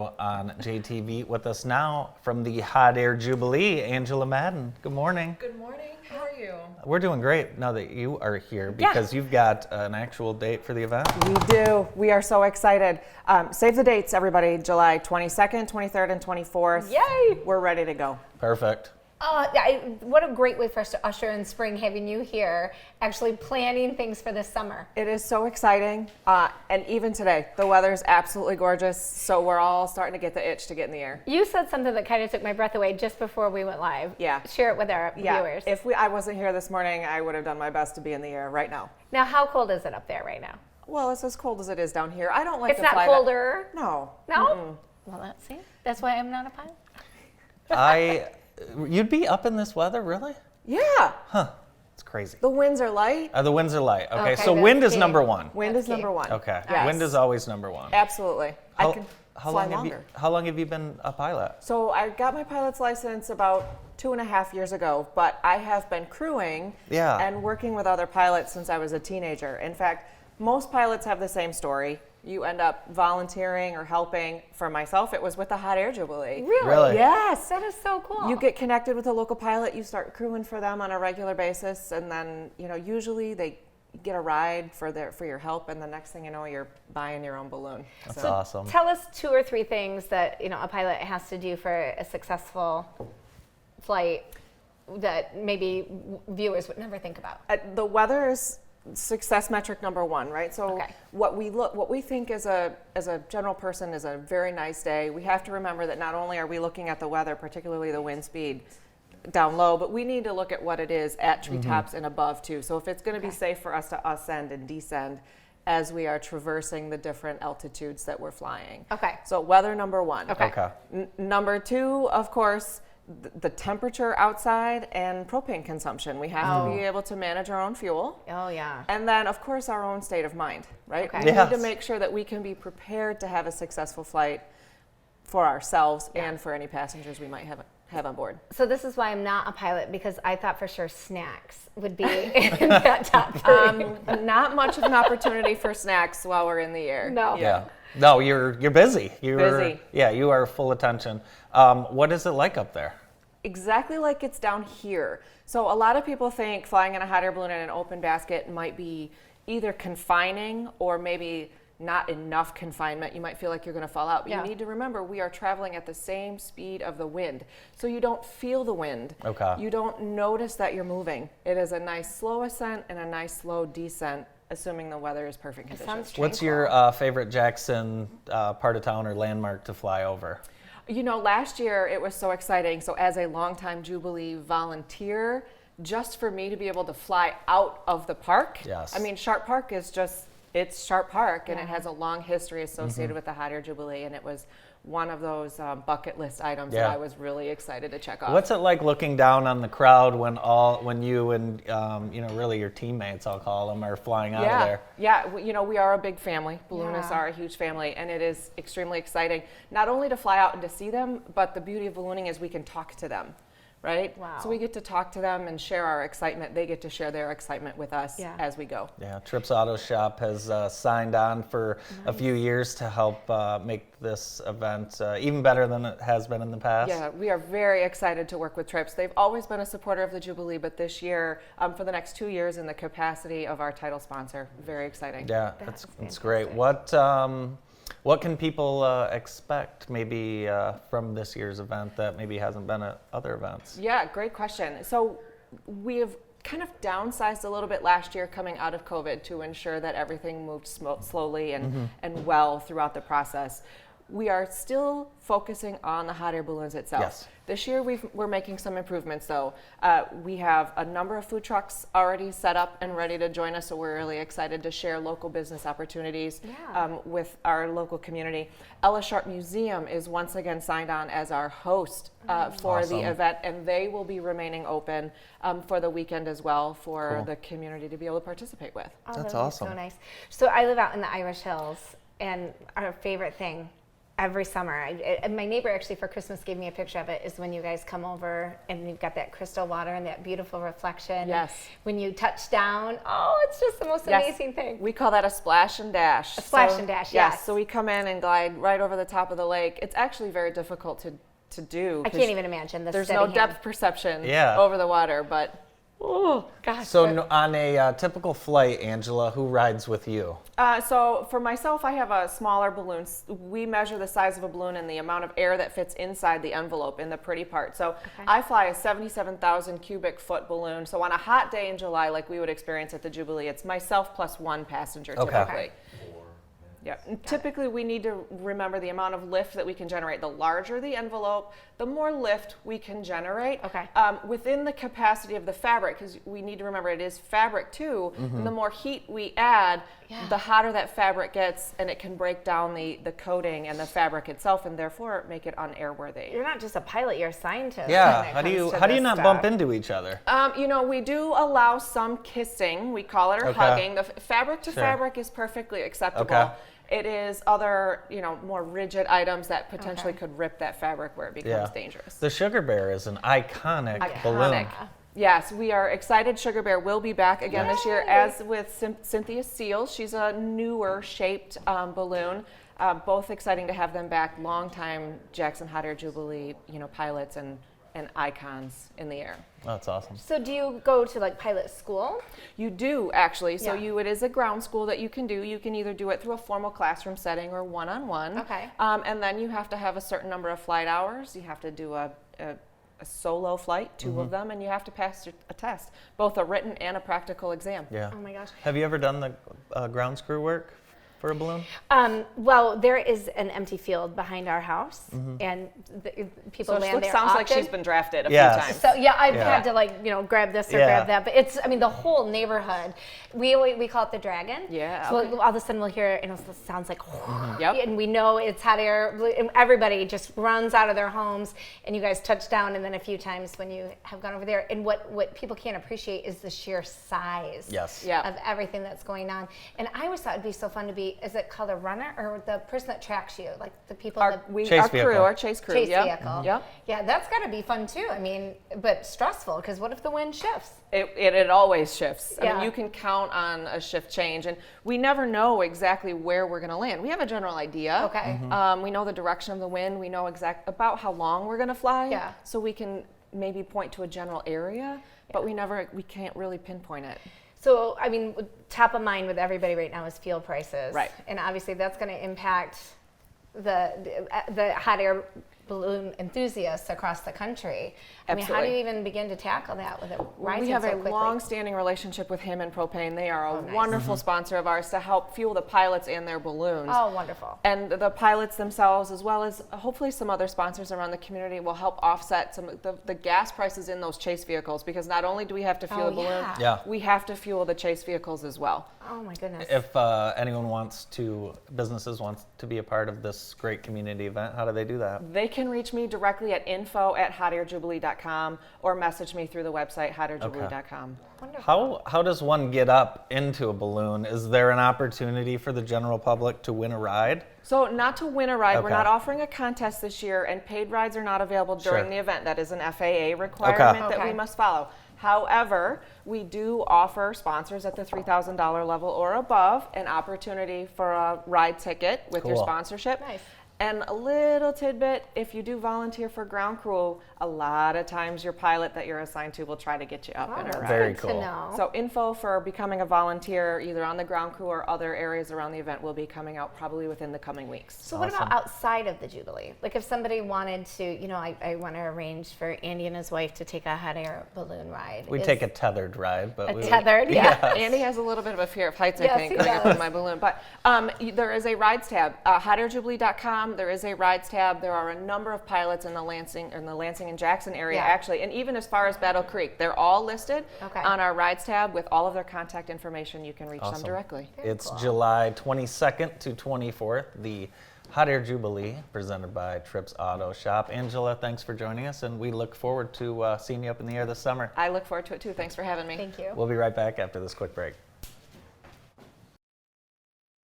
On JTV with us now from the Hot Air Jubilee, Angela Madden. Good morning. Good morning. How are you? We're doing great now that you are here because you've got an actual date for the event. We do. We are so excited. Save the dates, everybody. July 22nd, 23rd, and 24th. Yay! We're ready to go. Perfect. What a great way for us to usher in spring, having you here, actually planning things for this summer. It is so exciting. And even today, the weather is absolutely gorgeous. So we're all starting to get the itch to get in the air. You said something that kind of took my breath away just before we went live. Yeah. Share it with our viewers. If I wasn't here this morning, I would have done my best to be in the air right now. Now, how cold is it up there right now? Well, it's as cold as it is down here. I don't like It's to not fly colder? No. No? Mm-mm. Well, that's why I'm not a pilot. You'd be up in this weather, really? Yeah. Huh. It's crazy. The winds are light. The winds are light. Okay, Okay, so that's wind is key. number one. Wind is number one. Okay, Yes. wind is always number one. Absolutely. I can fly longer. How long have you been a pilot? So I got my pilot's license about 2.5 years ago, but I have been crewing and working with other pilots since I was a teenager. In fact, most pilots have the same story. You end up volunteering or helping. For myself, it was with the Hot Air Jubilee. Really? Yes. That is so cool. You get connected with a local pilot, you start crewing for them on a regular basis, and then, usually they get a ride for your help, and the next thing you know, you're buying your own balloon. That's awesome. Tell us 2 or 3 things that a pilot has to do for a successful flight that maybe viewers would never think about. The weather is success metric number one, right? So what we think as a general person is a very nice day. We have to remember that not only are we looking at the weather, particularly the wind speed down low, but we need to look at what it is at treetops and above too. So if it's going to be safe for us to ascend and descend as we are traversing the different altitudes that we're flying. Okay. So weather number one. Okay. Number two, of course, the temperature outside and propane consumption. We have to be able to manage our own fuel. Oh, yeah. And then, of course, our own state of mind, right? Okay. We need to make sure that we can be prepared to have a successful flight for ourselves and for any passengers we might have on board. So this is why I'm not a pilot, because I thought for sure snacks would be in that top 3. Not much of an opportunity for snacks while we're in the air. No. Yeah. No, you're busy. Busy. Yeah, you are full attention. What is it like up there? Exactly like it's down here. So a lot of people think flying in a hot air balloon in an open basket might be either confining or maybe not enough confinement. You might feel like you're going to fall out. But you need to remember, we are traveling at the same speed of the wind. So you don't feel the wind. Okay. You don't notice that you're moving. It is a nice slow ascent and a nice slow descent, assuming the weather is perfect conditions. What's your favorite Jackson part of town or landmark to fly over? Last year it was so exciting. So as a longtime Jubilee volunteer, just for me to be able to fly out of the park. Yes. I mean, Sharp Park is it's Sharp Park, and it has a long history associated with the Hot Air Jubilee, and it was one of those bucket list items that I was really excited to check off. What's it like looking down on the crowd when you and really your teammates, I'll call them, are flying out of there? Yeah, we are a big family. Balloonists are a huge family, and it is extremely exciting not only to fly out and to see them, but the beauty of ballooning is we can talk to them. Right? Wow. So we get to talk to them and share our excitement. They get to share their excitement with us as we go. Yeah, Trips Auto Shop has signed on for a few years to help make this event even better than it has been in the past. Yeah, we are very excited to work with Trips. They've always been a supporter of the Jubilee, but this year, for the next 2 years, in the capacity of our title sponsor. Very exciting. Yeah, it's great. What can people expect maybe from this year's event that maybe hasn't been at other events? Yeah, great question. So we have kind of downsized a little bit last year coming out of COVID to ensure that everything moved slowly and well throughout the process. We are still focusing on the hot air balloons itself. Yes. This year we're making some improvements though. We have a number of food trucks already set up and ready to join us, so we're really excited to share local business opportunities with our local community. Ella Sharp Museum is once again signed on as our host for the event, and they will be remaining open for the weekend as well for the community to be able to participate with. Oh, That's that would be awesome. so nice. So I live out in the Irish Hills, and our favorite thing, every summer. And my neighbor actually for Christmas gave me a picture of it, is when you guys come over and you've got that crystal water and that beautiful reflection. Yes. When you touch down, it's just the most Yes. amazing thing. We call that a splash and dash. A splash and dash, yes. So we come in and glide right over the top of the lake. It's actually very difficult to do. I can't even imagine the There's steady no hand. depth perception Yeah. over the water, but oh gosh. So on a typical flight, Angela, who rides with you? So for myself, I have a smaller balloon. We measure the size of a balloon and the amount of air that fits inside the envelope in the pretty part. So I fly a 77,000 cubic foot balloon. So on a hot day in July, like we would experience at the Jubilee, it's myself plus one passenger typically. Okay. Yeah. Typically, we need to remember the amount of lift that we can generate. The larger the envelope, the more lift we can generate within the capacity of the fabric, because we need to remember it is fabric too. And the more heat we add, the hotter that fabric gets, and it can break down the coating and the fabric itself, and therefore make it unairworthy. You're not just a pilot, you're a scientist. Yeah. when it How do comes you to this not stuff. bump into each other? We do allow some kissing. We call it or hugging. The fabric to fabric is perfectly acceptable. Okay. It is other, more rigid items that potentially could rip that fabric where it becomes dangerous. The Sugar Bear is an iconic balloon. Yes, we are excited. Sugar Bear will be back again this year, as with Cynthia Seal. She's a newer shaped balloon. Both exciting to have them back. Longtime Jackson Hot Air Jubilee, pilots and icons in the air. That's awesome. So do you go to like pilot school? You do actually. So Yeah. it is a ground school that you can do. You can either do it through a formal classroom setting or one-on-one. Okay. And then you have to have a certain number of flight hours. You have to do a solo flight, two of them, and you have to pass a test, both a written and a practical exam. Yeah. Oh my gosh. Have you ever done the ground screw work for a balloon? Well, there is an empty field behind our house, and people So land it there sounds like often. she's been drafted a Yes. few times. So yeah, I've Yeah. had to grab this or Yeah. grab that, but it's the whole neighborhood. We call it the dragon. Yeah, So okay. all of a sudden we'll hear it sounds like, Yep. and we know it's hot air. And everybody just runs out of their homes, and you guys touch down, and then a few times when you have gone over there, and what people can't appreciate is the sheer size. Yes. Yeah. Of everything that's going on. And I always thought it'd be so fun to be, is it called a runner or the person that tracks you, like the people Our that Chase crew, vehicle. our chase crew. chase Yep. vehicle. Yep. Yeah, that's got to be fun too. I mean, but stressful, because what if the wind shifts? It always shifts. I Yeah. mean, you can count on a shift change, and we never know exactly where we're going to land. We have a general idea. Okay. We know the direction of the wind. We know about how long we're going to fly. Yeah. So we can maybe point to a general area, but we can't really pinpoint it. So, I mean, top of mind with everybody right now is fuel prices. Right. And obviously that's going to impact the hot air balloon enthusiasts across the country. I mean, how do Absolutely. you even begin to tackle that with it rising We have so a quickly? long-standing relationship with him and Propane. They are a nice. wonderful sponsor of ours to help fuel the pilots and their balloons. Oh, wonderful. And the pilots themselves, as well as hopefully some other sponsors around the community, will help offset some of the gas prices in those chase vehicles, because not only do we have to fuel Oh, the balloon, Yeah. we have to fuel the chase vehicles as well. Oh my goodness. If anyone businesses wants to be a part of this great community event, how do they do that? They can reach me directly at info@hotairjubilee.com or message me through the website hotairjubilee.com. Wonderful. How does one get up into a balloon? Is there an opportunity for the general public to win a ride? So not to win a ride, we're Okay. not offering a contest this year, and paid rides are not available during Sure. the event. That is an FAA requirement that we Okay. must follow. However, we do offer sponsors at the $3,000 level or above an opportunity for a ride ticket with your Cool. sponsorship. Nice. And a little tidbit, if you do volunteer for ground crew, a lot of times your pilot that you're assigned to will try to get you up in a that's ride. Very good cool. to know. So info for becoming a volunteer, either on the ground crew or other areas around the event, will be coming out probably within the coming weeks. So what about outside of the Jubilee? Like if somebody wanted to, I want to arrange for Andy and his wife to take a hot air balloon ride. We Is- take a tethered ride, but a we would- tethered, yeah. Andy has a little bit of a fear of heights, I Yes, think, he going up does. in my balloon. But there is a rides tab. Hotairjubilee.com, there is a rides tab. There are a number of pilots in the Lansing and Jackson area, Yeah. actually, and even as far as Battle Creek. They're all listed Okay. on our rides tab with all of their contact information. You can reach them Awesome. directly. It's cool. July 22nd to 24th, the Hot Air Jubilee, presented by Trips Auto Shop. Angela, thanks for joining us, and we look forward to seeing you up in the air this summer. I look forward to it too. Thanks for having me. Thank you. We'll be right back after this quick break.